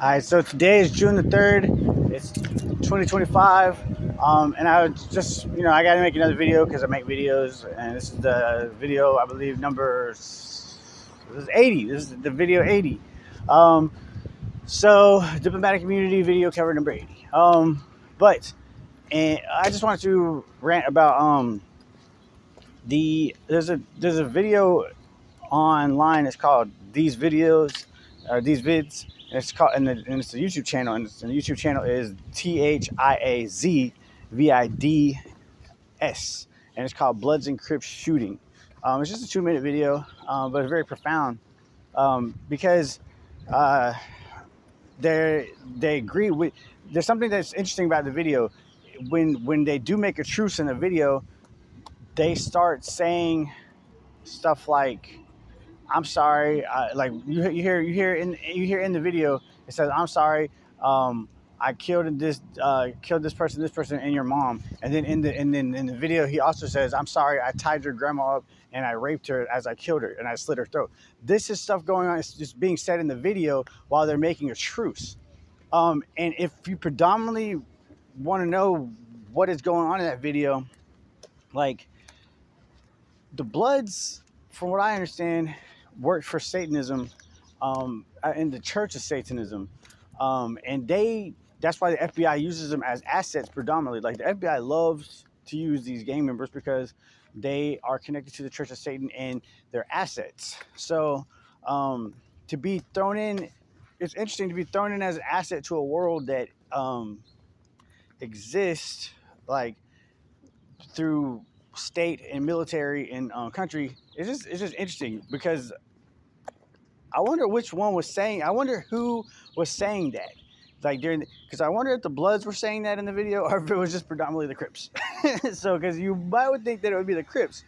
All right, so today is June the 3rd. It's 2025. And I was just, I got to make another video because I make videos. And this is the video, I believe, this is 80. This is the video 80. Um, so, diplomatic community video cover number 80. And I just wanted to rant about there's a video online. It's called These Videos, or These Vids, and it's a YouTube channel, and the YouTube channel is THIAZVIDS, and it's called Bloods and Crips Shooting. It's just a 2-minute video, but it's very profound because uh, they agree with. There's something that's interesting about the video. When they do make a truce in the video, they start saying stuff like, "I'm sorry." Like you hear in the video, it says, "I'm sorry. I killed this person, and your mom." And then in the video, he also says, "I'm sorry. I tied your grandma up and I raped her as I killed her and I slit her throat." This is stuff going on. It's just being said in the video while they're making a truce. And if you predominantly want to know what is going on in that video, like the Bloods, from what I understand, worked for Satanism, in the Church of Satanism, and that's why the FBI uses them as assets predominantly. Like the FBI loves to use these gang members because they are connected to the Church of Satan and they're assets. So to be thrown in, it's interesting to be thrown in as an asset to a world that exists like through state and military and country. It's just interesting because I wonder which one was saying. I wonder who was saying that. Like because I wonder if the Bloods were saying that in the video, or if it was just predominantly the Crips. So, because you would think that it would be the Crips,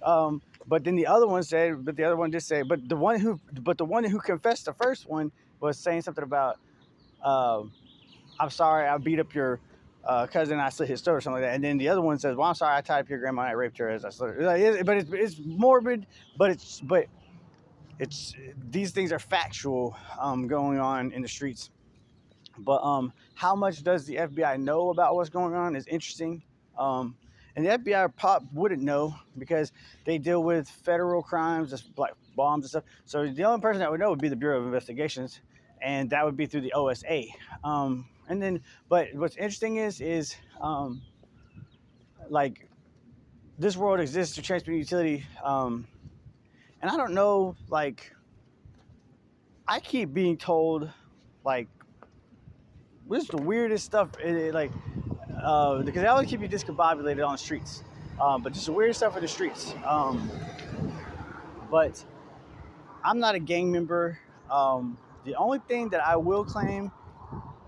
but then the other one said, but the other one did say, but the one who confessed the first one was saying something about, "I'm sorry, I beat up your cousin, I slit his throat," or something like that. And then the other one says, "Well, I'm sorry, I tied up your grandma, and I raped her as I slit her." But it's morbid, but it's these things are factual, going on in the streets. But how much does the FBI know about what's going on is interesting. And the FBI wouldn't know because they deal with federal crimes, just like bombs and stuff. So the only person that would know would be the Bureau of Investigations, and that would be through the OSA. But what's interesting is like this world exists to transport utility, and I don't know, like I keep being told, like, this is the weirdest stuff. Because they always keep you discombobulated on the streets, but just the weirdest stuff in the streets. But I'm not a gang member. The only thing that I will claim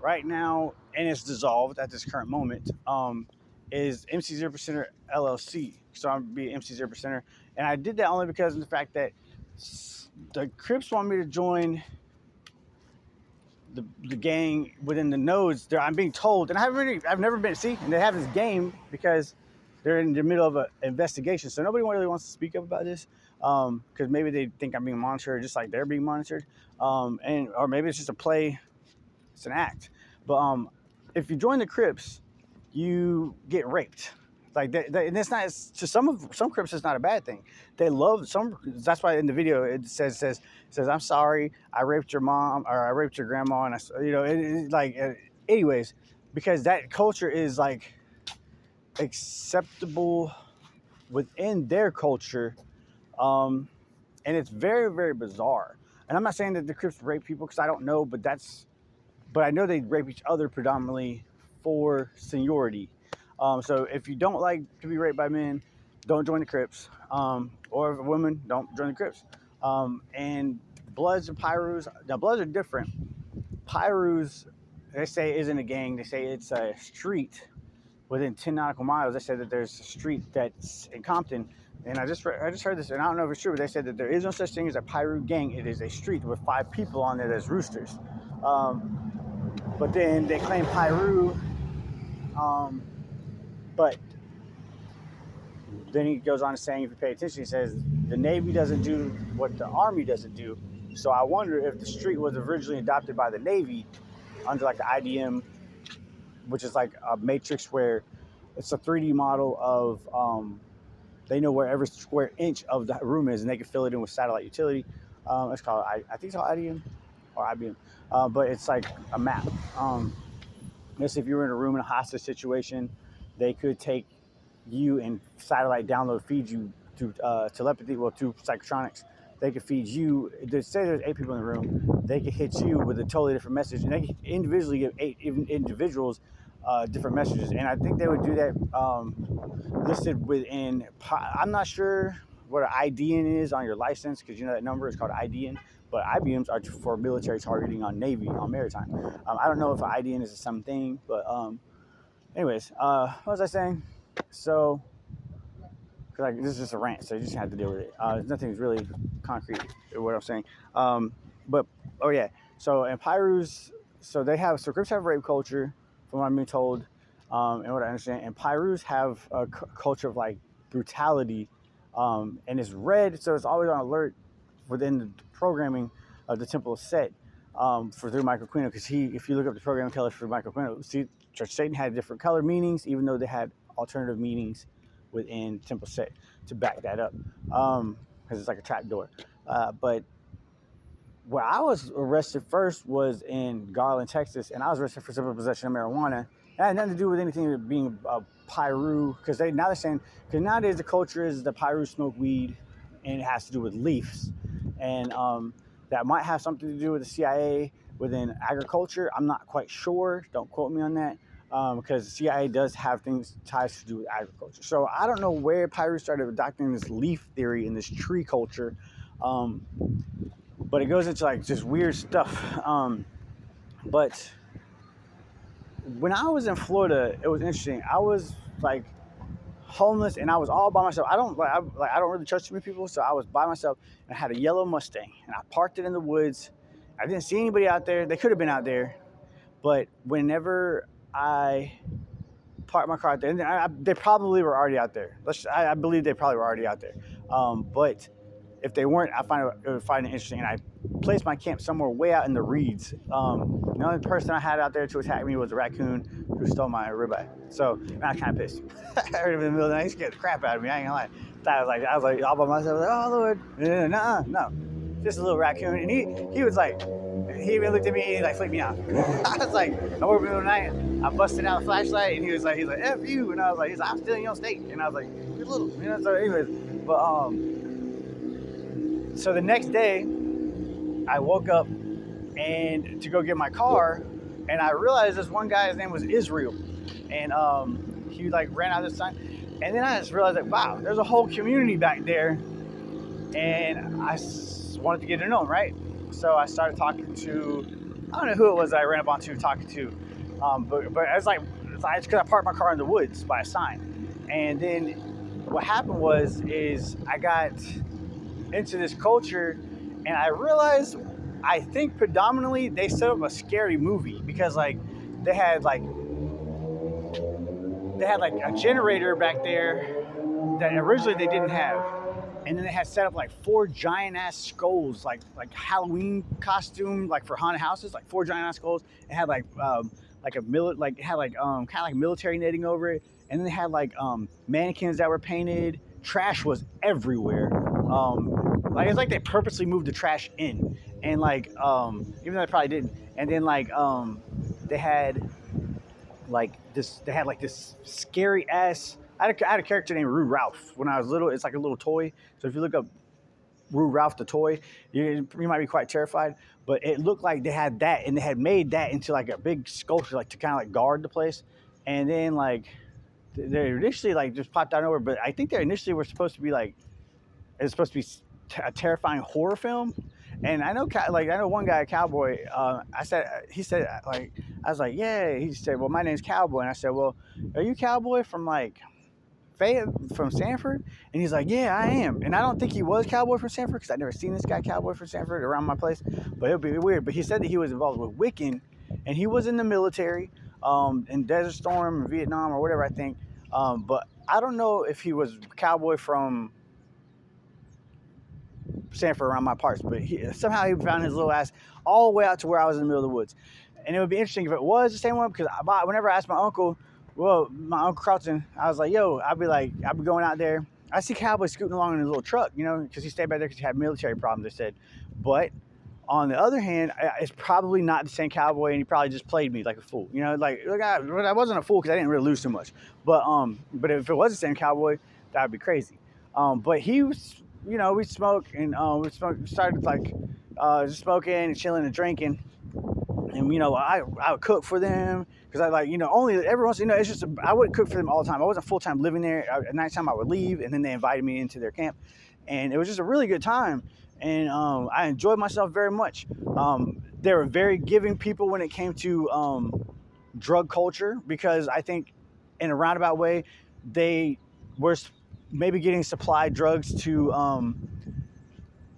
right now, and it's dissolved at this current moment, is MC 0%er LLC. So I'm be MC 0%er, and I did that only because of the fact that the Crips want me to join the gang within the nodes. There, I'm being told, and I've never been and they have this game because they're in the middle of an investigation, so nobody really wants to speak up about this, because maybe they think I'm being monitored, just like they're being monitored, or maybe it's just a play, it's an act. But if you join the Crips, you get raped. Like and it's not, to some Crips, it's not a bad thing. They love some. That's why in the video it says, "I'm sorry, I raped your mom, or I raped your grandma," and anyways, because that culture is like acceptable within their culture, and it's very, very bizarre. And I'm not saying that the Crips rape people because I don't know, but I know they rape each other predominantly for seniority. So if you don't like to be raped by men, don't join the Crips. Or if a woman, don't join the Crips. And Bloods and Pyrus, now Bloods are different. Pyrus, they say, isn't a gang. They say it's a street within 10 nautical miles. They said that there's a street that's in Compton. And I just heard this, and I don't know if it's true, but they said that there is no such thing as a Pyru gang. It is a street with 5 people on it as roosters. But then they claim Pyru, but then he goes on to saying, if you pay attention, he says the Navy doesn't do what the Army doesn't do. So I wonder if the street was originally adopted by the Navy under like the IDM, which is like a matrix where it's a 3D model of they know where every square inch of the room is, and they can fill it in with satellite utility. It's called I think it's called IDM or IBM, but it's like a map. Guess if you were in a room in a hostage situation, they could take you and satellite download feed you through telepathy, well, through psychotronics. They could feed you. They say there's 8 people in the room. They could hit you with a totally different message, and they could individually give 8 individuals different messages. And I think they would do that listed within. I'm not sure what an IDN is on your license, because you know that number is called IDN. But IBMs are for military targeting on Navy, on maritime. I don't know if an IDN is the same thing, but anyways, what was I saying? So, cause this is just a rant, so you just have to deal with it. Nothing's really concrete in what I'm saying. But oh yeah, so in Pyrus, so Crypts have rape culture, from what I'm being told, and what I understand. And Pyrus have a culture of like brutality, and it's red, so it's always on alert within the programming of the Temple of Set for through Michael Quino, because if you look up the programming colors for Michael Quino, see, Church Satan had different color meanings, even though they had alternative meanings within Temple Set to back that up, because it's like a trap door. But where I was arrested first was in Garland, Texas, and I was arrested for simple possession of marijuana. It had nothing to do with anything with being a Pyru, because they're saying, because nowadays the culture is the Pyru smoke weed, and it has to do with leaves, and that might have something to do with the CIA within agriculture. I'm not quite sure. Don't quote me on that, because the CIA does have ties to do with agriculture. So I don't know where Pyru started adopting this leaf theory and this tree culture, but it goes into like just weird stuff. But when I was in Florida, it was interesting. I was like homeless, and I was all by myself. I don't really trust too many people, so I was by myself, and I had a yellow Mustang, and I parked it in the woods. I didn't see anybody out there. They could have been out there, but whenever I parked my car out there, and they probably were already out there. I believe they probably were already out there. But if they weren't, I would find it interesting. And I placed my camp somewhere way out in the reeds. The only person I had out there to attack me was a raccoon who stole my ribeye. So I was kind of pissed. I heard him in the middle of the night. He scared the crap out of me. I ain't gonna lie. I was like all by myself. Like, oh Lord, no, just a little raccoon. And he was like, he even looked at me and he like flicked me out. I was like, I woke up in the middle of the night. I busted out a flashlight, and he's like, F you. And I was like, I'm still in your state. And I was like, you little, So anyways, but so the next day, I woke up and to go get my car, and I realized this one guy's name was Israel, and he like ran out of the sign, and then I just realized that wow, there's a whole community back there, and I wanted to get to know him, right? So I started talking to, I don't know who it was that I ran up onto talking to, but it's because I parked my car in the woods by a sign, and then what happened is I got into this culture, and I realized I think predominantly they set up a scary movie, because like they had like a generator back there that originally they didn't have, and then they had set up like 4 giant ass skulls, like Halloween costume, like for haunted houses, like 4 giant ass skulls. It had like kind of like military netting over it, and then they had like mannequins that were painted. Trash was everywhere. Like it's like they purposely moved the trash in, and like even though they probably didn't. And then like they had this scary ass. I had a character named Rue Ralph when I was little. It's like a little toy. So if you look up Rue Ralph the toy, you might be quite terrified. But it looked like they had that, and they had made that into like a big sculpture, like to kind of like guard the place. And then like they initially like just popped out of nowhere. But I think they initially were supposed to be like, it's supposed to be a terrifying horror film. And I know one guy, a cowboy. I was like, yeah. He said, well, my name's Cowboy, and I said, well, are you Cowboy from like from Sanford? And he's like, yeah, I am. And I don't think he was Cowboy from Sanford, because I'd never seen this guy Cowboy from Sanford around my place. But it would be weird. But he said that he was involved with Wiccan, and he was in the military, in Desert Storm, Vietnam, or whatever, I think. But I don't know if he was Cowboy from Sanford around my parts, but somehow he found his little ass all the way out to where I was in the middle of the woods. And it would be interesting if it was the same one, because whenever I asked my uncle, my Uncle Carlton, I was like, yo, I'd be going out there. I see cowboys scooting along in his little truck, because he stayed back there because he had military problems, they said. But on the other hand, it's probably not the same cowboy, and he probably just played me like a fool. I wasn't a fool because I didn't really lose too much. But if it was the same cowboy, that would be crazy. But he was, we smoked, and started just smoking and chilling and drinking. And I would cook for them because only every once, it's just I wouldn't cook for them all the time. I wasn't full time living there. At nighttime I would leave, and then they invited me into their camp, and it was just a really good time. And I enjoyed myself very much. They were very giving people when it came to drug culture, because I think in a roundabout way they were maybe getting supplied drugs to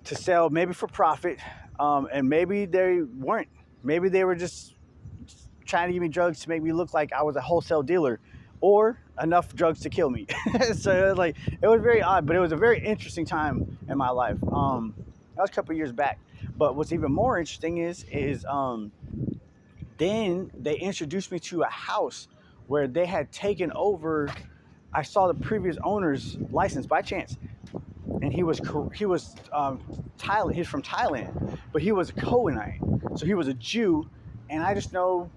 sell, maybe for profit, and maybe they weren't. Maybe they were just trying to give me drugs to make me look like I was a wholesale dealer, or enough drugs to kill me. So it was very odd, but it was a very interesting time in my life. That was a couple of years back. But what's even more interesting is then they introduced me to a house where they had taken over. I saw the previous owner's license by chance, and he was Thailand. He's from Thailand, but he was a Cohenite, so he was a Jew. And I just know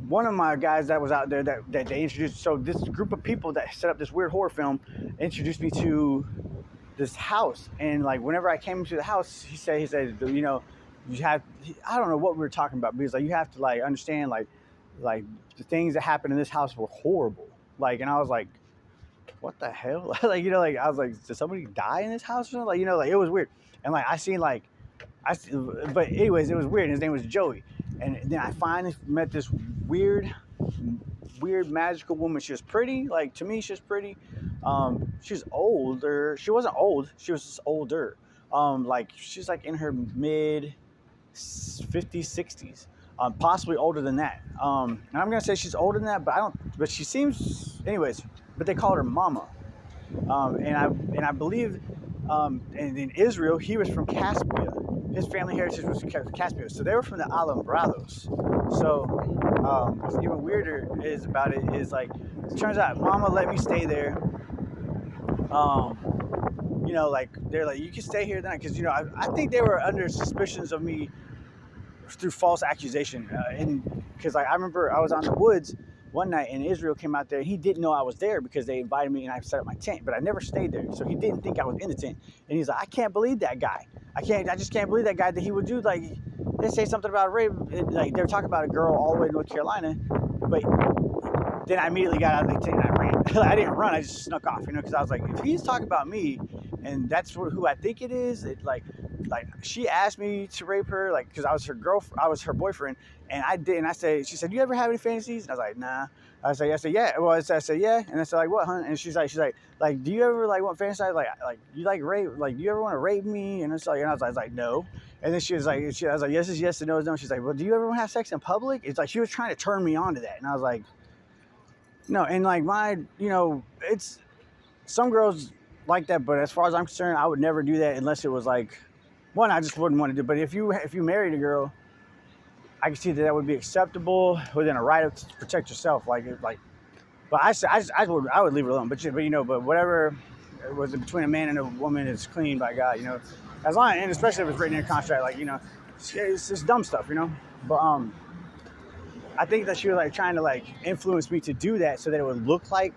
one of my guys that was out there that they introduced. So this group of people that set up this weird horror film introduced me to this house. And whenever I came into the house, he said, you have. I don't know what we were talking about, but he's like, you have to understand the things that happened in this house were horrible. And I was like, what the hell? I was like, did somebody die in this house or something? It was weird. And but anyways, it was weird. His name was Joey. And then I finally met this weird magical woman. She was pretty. To me, she was pretty. She's older. She wasn't old. She was just older. She's in her mid 50s, 60s. Possibly older than that. And I'm gonna say she's older than that, but she seems, anyways. But they called her Mama. And I believe, in Israel, he was from Caspia. His family heritage was Caspia, so they were from the Alumbrados. So what's even weirder is it turns out Mama let me stay there. They're like, you can stay here then, because I think they were under suspicions of me through false accusation, and because I remember I was on the woods one night, and Israel came out there. He didn't know I was there because they invited me and I set up my tent, but I never stayed there, so he didn't think I was in the tent. And he's like, I can't believe that guy. I just can't believe that guy, that he would do they say something about rape. They were talking about a girl all the way in North Carolina, but then I immediately got out of the tent and I ran. I didn't run, I just snuck off, because I was like, if he's talking about me and that's who I think it is, she asked me to rape her, because I was her boyfriend, and I did. And she said, do you ever have any fantasies? And I was like, nah. I said, yeah. Well, I said, yeah. And I said, what, huh? And she's like, do you ever want fantasize? You like rape? Do you ever want to rape me? And I was like, no. And then I was like, yes is yes and no is no. She's like, well, do you ever want to have sex in public? It's like she was trying to turn me on to that, and I was like, no. And it's some girls like that, but as far as I'm concerned, I would never do that unless it was one, I just wouldn't want to do. But if you married a girl, I can see that would be acceptable within a right to protect yourself. But I would leave it alone. But whatever it was between a man and a woman is clean by God. As long, and especially if it's written in a contract, it's dumb stuff. But I think that she was trying to influence me to do that so that it would look like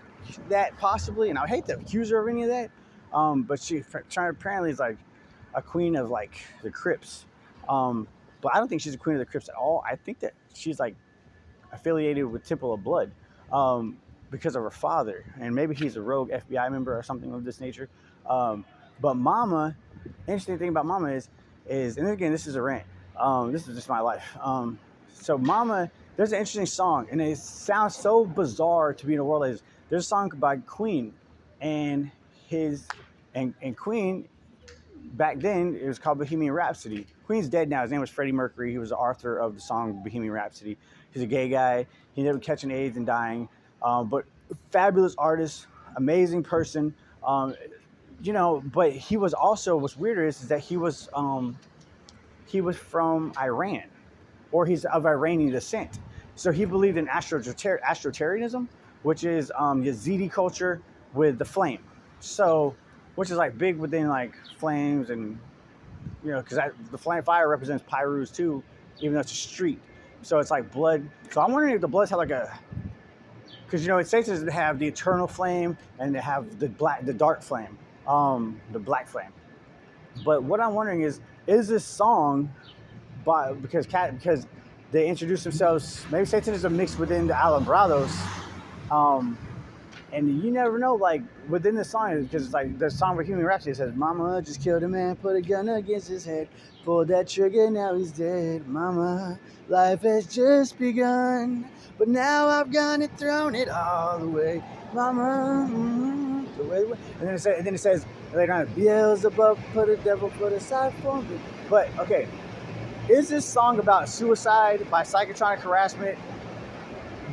that possibly. And I would hate to accuse her of any of that. But she apparently is a queen of the Crips. But I don't think she's a queen of the Crips at all. I think that she's affiliated with Temple of Blood because of her father, and maybe he's a rogue FBI member or something of this nature. But Mama, interesting thing about Mama is, and again, this is a rant. This is just my life. So Mama, there's an interesting song, and it sounds so bizarre to be in a world like this. There's a song by Queen, and Queen. Back then, it was called Bohemian Rhapsody. Queen's dead now. His name was Freddie Mercury. He was the author of the song Bohemian Rhapsody. He's a gay guy. He ended up catching AIDS and dying. But fabulous artist, amazing person. but he was also, what's weirder is that he was from Iran, or he's of Iranian descent. So he believed in Astrotarianism, which is Yazidi culture with the flame. So, which is like big within like flames, and because the flame fire represents Pyrus too, even though it's a street. So it's like blood. So I'm wondering if the Bloods have like because it's safe to have the eternal flame and to have the dark flame, the black flame. But what I'm wondering is this song because they introduce themselves. Maybe Satanism mixed within the Alumbrados, and you never know. Like within the song, because like the song Bohemian Rhapsody says, "Mama just killed a man, put a gun against his head, pulled that trigger, now he's dead. Mama, life has just begun, but now I've gone and thrown it all away. Mama." And then it says later on, "Beelzebub put a devil put aside for me." But okay. Is this song about suicide by psychotronic harassment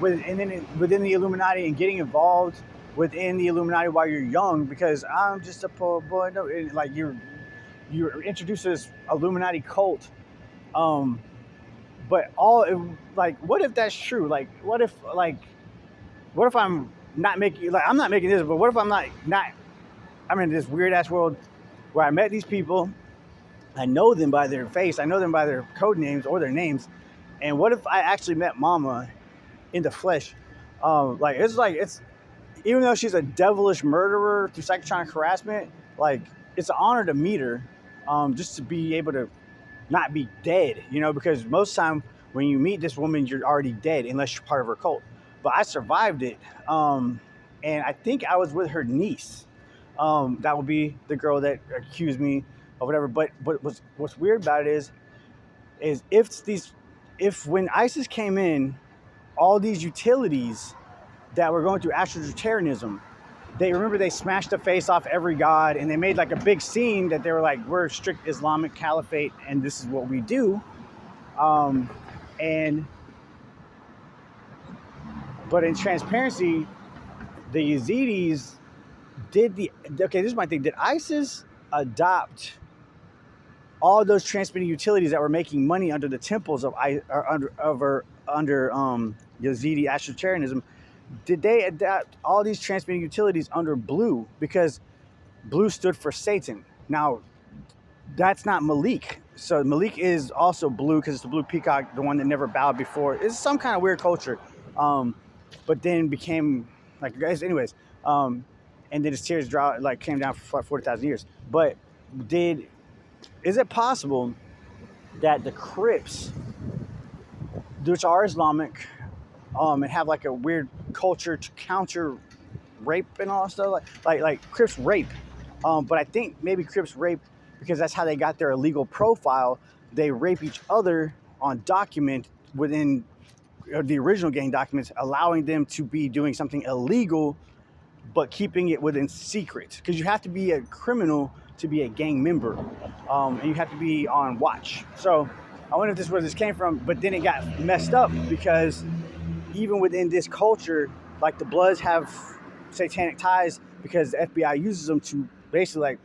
within the Illuminati and getting involved within the Illuminati while you're young? Because I'm just a poor boy. No, like you're introduced to this Illuminati cult. But what if that's true? What if I'm not making I'm not making this, but what if I'm not I'm in this weird ass world where I met these people. I know them by their face. I know them by their code names or their names. And what if I actually met Mama in the flesh? It's even though she's a devilish murderer through psychotronic harassment, it's an honor to meet her, just to be able to not be dead, because most of the time when you meet this woman, you're already dead unless you're part of her cult. But I survived it, and I think I was with her niece. That would be the girl that accused me or whatever. But what's weird about it is if when ISIS came in, all these utilities that were going through Astrotarianism, they smashed the face off every god, and they made like a big scene that they were like, we're a strict Islamic caliphate and this is what we do. But in transparency, the Yazidis this is my thing. Did ISIS adopt all those transmitting utilities that were making money under the temples of under Yazidi Astrotarianism? Did they adapt all these transmitting utilities under blue? Because blue stood for Satan. Now, that's not Malik. So Malik is also blue because it's the blue peacock, the one that never bowed before. It's some kind of weird culture, but then became like guys. Anyways, and then his tears came down for 40,000 years. But is it possible that the Crips, which are Islamic, and have like a weird culture to counter rape and all that stuff, like Crips rape, but I think maybe Crips rape because that's how they got their illegal profile. They rape each other on document within the original gang documents, allowing them to be doing something illegal, but keeping it within secret. Because you have to be a criminal to be a gang member, and you have to be on watch. So I wonder if this is where this came from, but then it got messed up because even within this culture, like the Bloods have satanic ties because the FBI uses them to basically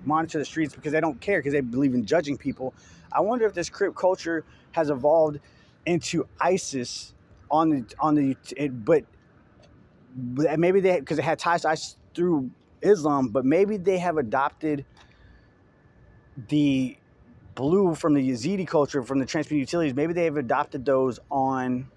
monitor the streets because they don't care because they believe in judging people. I wonder if this Crip culture has evolved into ISIS but maybe because they had ties to ISIS through Islam, but maybe they have adopted the blue from the Yazidi culture, from the transmitted utilities. Maybe they have adopted those on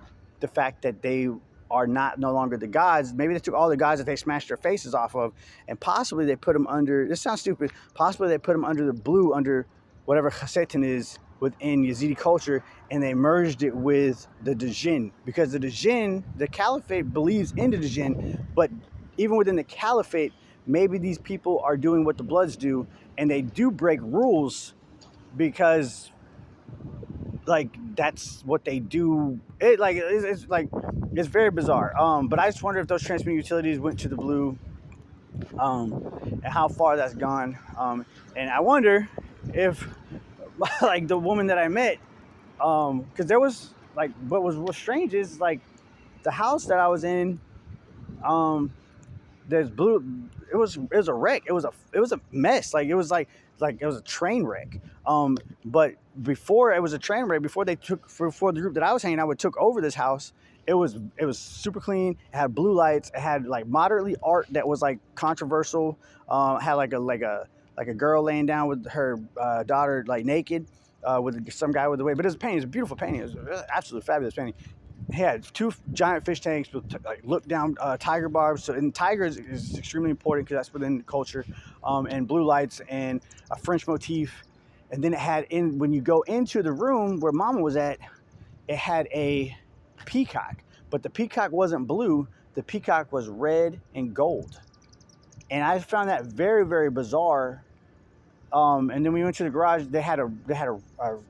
the fact that they are no longer the gods. Maybe they took all the gods that they smashed their faces off of, and possibly they put them under, this sounds stupid, possibly they put them under the blue, under whatever Satan is within Yazidi culture, and they merged it with the Djinn. Because the Djinn, the Caliphate believes in the Djinn, but even within the Caliphate, maybe these people are doing what the Bloods do, and they do break rules because that's what they do. It's very bizarre. But I just wonder if those transmitting utilities went to the blue, and how far that's gone. And I wonder if the woman that I met, because there was what's strange is the house that I was in, there's blue. It was a wreck. It was a mess. It was it was a train wreck. But before it was a train wreck, before the group that I was hanging out with took over this house, it was super clean. It had blue lights. It had like moderately art that was like controversial. Had like a girl laying down with her daughter like naked. With some guy with the way, but it was a painting. It was a beautiful painting. It was an absolutely fabulous painting. He had 2 giant fish tanks with like look down tiger barbs. So, and tiger is extremely important because that's within the culture. And blue lights and a French motif. And then it had when you go into the room where Mama was at, it had a peacock, but the peacock wasn't blue. The peacock was red and gold, and I found that very, very bizarre. And then we went to the garage. They had a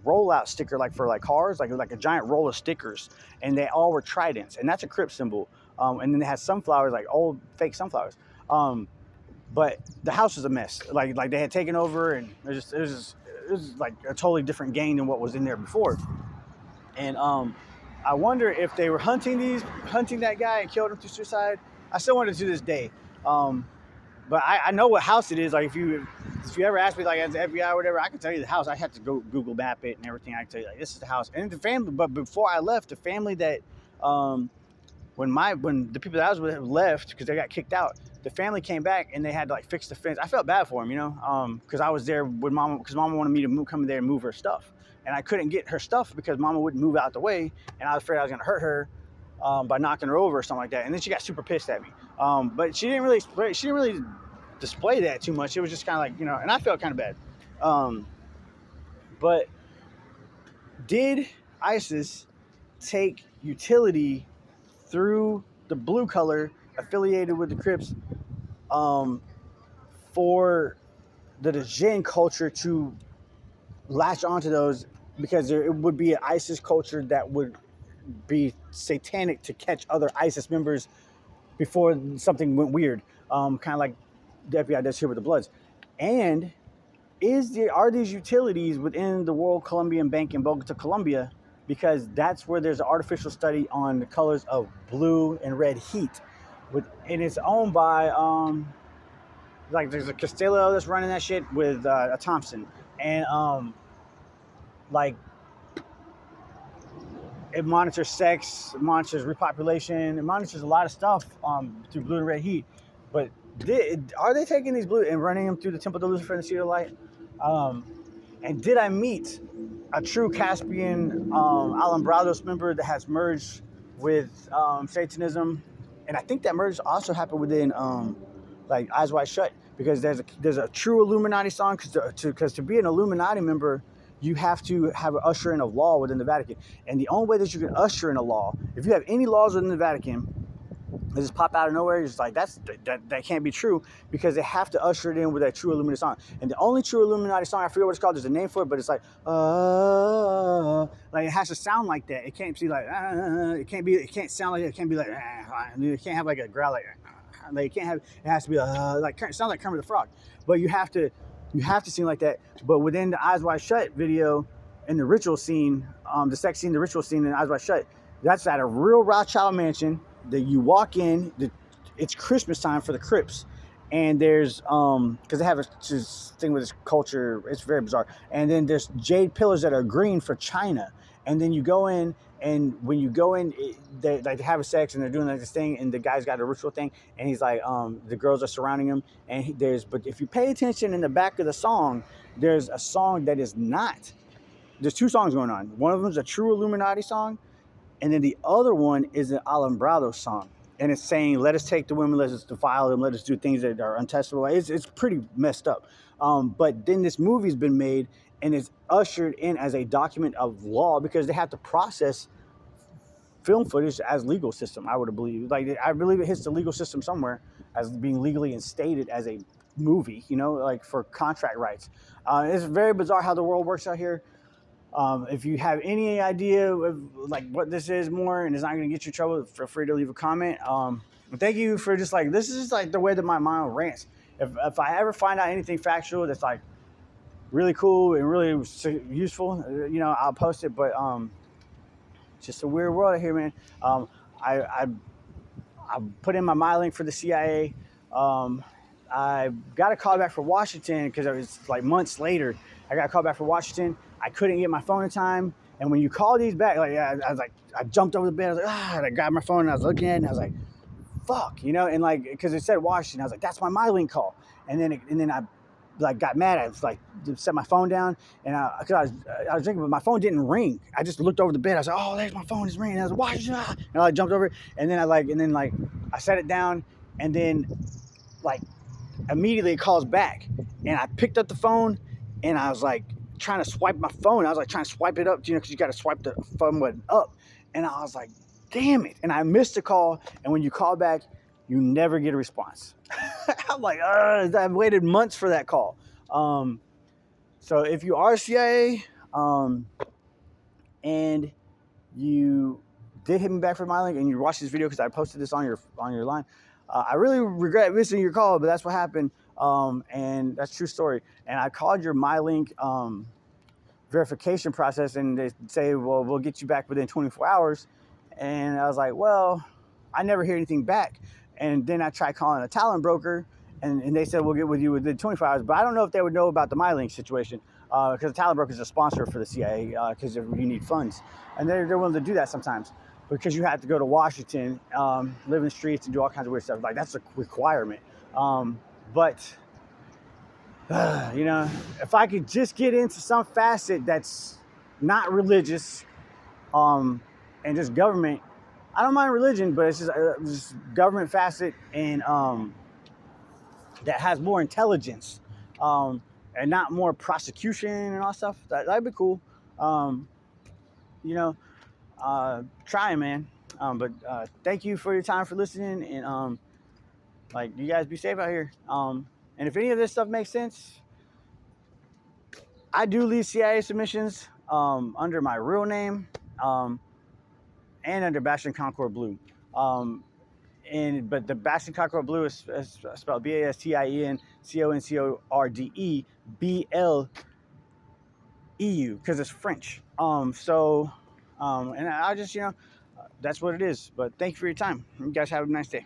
rollout sticker like for like cars, like a giant roll of stickers, and they all were tridents, and that's a Crip symbol. And then they had sunflowers, like old fake sunflowers. But the house was a mess. Like they had taken over, and it was like a totally different gang than what was in there before. And I wonder if they were hunting that guy and killed him through suicide. I still wonder to this day. But I know what house it is. Like if you ever ask me like as the FBI or whatever, I can tell you the house. I have to go Google map it and everything. I can tell you like this is the house and the family. But before I left, the family that when the people that I was with left because they got kicked out, the family came back and they had to like fix the fence. I felt bad for them, you know, because I was there with Mama because Mama wanted me to come in there and move her stuff, and I couldn't get her stuff because Mama wouldn't move out the way, and I was afraid I was gonna hurt her. By knocking her over or something like that, and then she got super pissed at me. But she didn't really display that too much. It was just kind of like, you know, and I felt kind of bad. But did ISIS take utility through the blue color affiliated with the Crips for the Djinn culture to latch onto those because it would be an ISIS culture that would be satanic to catch other ISIS members before something went weird, kind of like the FBI does here with the Bloods. And are these utilities within the World Columbian Bank in Bogota, Colombia? Because that's where there's an artificial study on the colors of blue and red heat, and it's owned by like there's a Castillo that's running that shit with a Thompson, and like. It monitors sex, it monitors repopulation, it monitors a lot of stuff through blue and red heat. But are they taking these blue and running them through the Temple de Lucifer and the Cedar Light? And did I meet a true Caspian Alumbrados member that has merged with Satanism? And I think that merge also happened within like Eyes Wide Shut, because there's a true Illuminati song, because to be an Illuminati member, you have to have an usher in of law within the Vatican. And the only way that you can usher in a law, if you have any laws within the Vatican, they just pop out of nowhere, you're just like, that can't be true, because they have to usher it in with that true Illuminati song. And the only true Illuminati song, I forget what it's called, there's a name for it, but it's like it has to sound like that. It can't be like, it can't sound like that. It can't be like, it can't have like a growl like, it has to be like, it sounds like Kermit the Frog. But you have to sing like that. But within the Eyes Wide Shut video, in the ritual scene, the sex scene, the ritual scene in Eyes Wide Shut, that's at a real Rothschild mansion that you walk in. It's Christmas time for the Crips, and there's because they have a thing with this culture. It's very bizarre. And then there's jade pillars that are green for China. And then you go in, and when you go in, they like have a sex, and they're doing like this thing, and the guy's got a ritual thing, and he's like, the girls are surrounding him, and but if you pay attention in the back of the song, there's a song that is not. There's 2 songs going on. One of them is a true Illuminati song, and then the other one is an Alumbrado song, and it's saying, "Let us take the women, let us defile them, let us do things that are untestable." It's pretty messed up. But then this movie's been made, and it's ushered in as a document of law, because they have to process film footage as legal system. I would believe, like, I believe it hits the legal system somewhere as being legally instated as a movie, you know, like for contract rights. It's very bizarre how the world works out here. If you have any idea of like what this is more, and it's not going to get you in trouble, feel free to leave a comment. Thank you for just like, this is just like the way that my mind rants. If I ever find out anything factual that's like really cool and really useful, you know, I'll post it. But it's just a weird world out here, man. I put in my MyLink for the CIA. I got a call back from Washington because it was like months later. I got a call back from Washington. I couldn't get my phone in time. And when you call these back, like I was like, I jumped over the bed. I was like, and I grabbed my phone and I was looking at it and I was like, fuck, and like, because it said Washington. I was like, that's my MyLink call. And then I like got mad. I was like, set my phone down and I was drinking, but my phone didn't ring. I just looked over the bed. I was like, oh, there's my phone. It's ringing. And I was like, Washington. And I jumped over it. And then I set it down and then like immediately it calls back and I picked up the phone and I was like trying to swipe my phone. I was like trying to swipe it up, because you got to swipe the phone button up. And I was like, damn it. And I missed the call. And when you call back, you never get a response. I'm like, I've waited months for that call. So if you are CIA and you did hit me back for MyLink and you watched this video because I posted this on your line, I really regret missing your call, but that's what happened. And that's a true story. And I called your MyLink verification process and they say, well, we'll get you back within 24 hours. And I was like, well, I never hear anything back. And then I tried calling a talent broker and they said, we'll get with you within 24 hours. But I don't know if they would know about the MyLink situation because the talent broker is a sponsor for the CIA because you need funds. And they're willing to do that sometimes because you have to go to Washington, live in the streets and do all kinds of weird stuff. Like that's a requirement. But if I could just get into some facet that's not religious and just government, I don't mind religion, but it's just government facet and that has more intelligence and not more prosecution and all stuff. That'd be cool. Trying, man. But thank you for your time for listening and you guys be safe out here. And if any of this stuff makes sense, I do leave CIA submissions under my real name and under Bastion Concord Blue. But the Bastion Concord Blue is spelled BASTIEN CONCORDE BLEU because it's French. And I just, that's what it is. But thank you for your time. You guys have a nice day.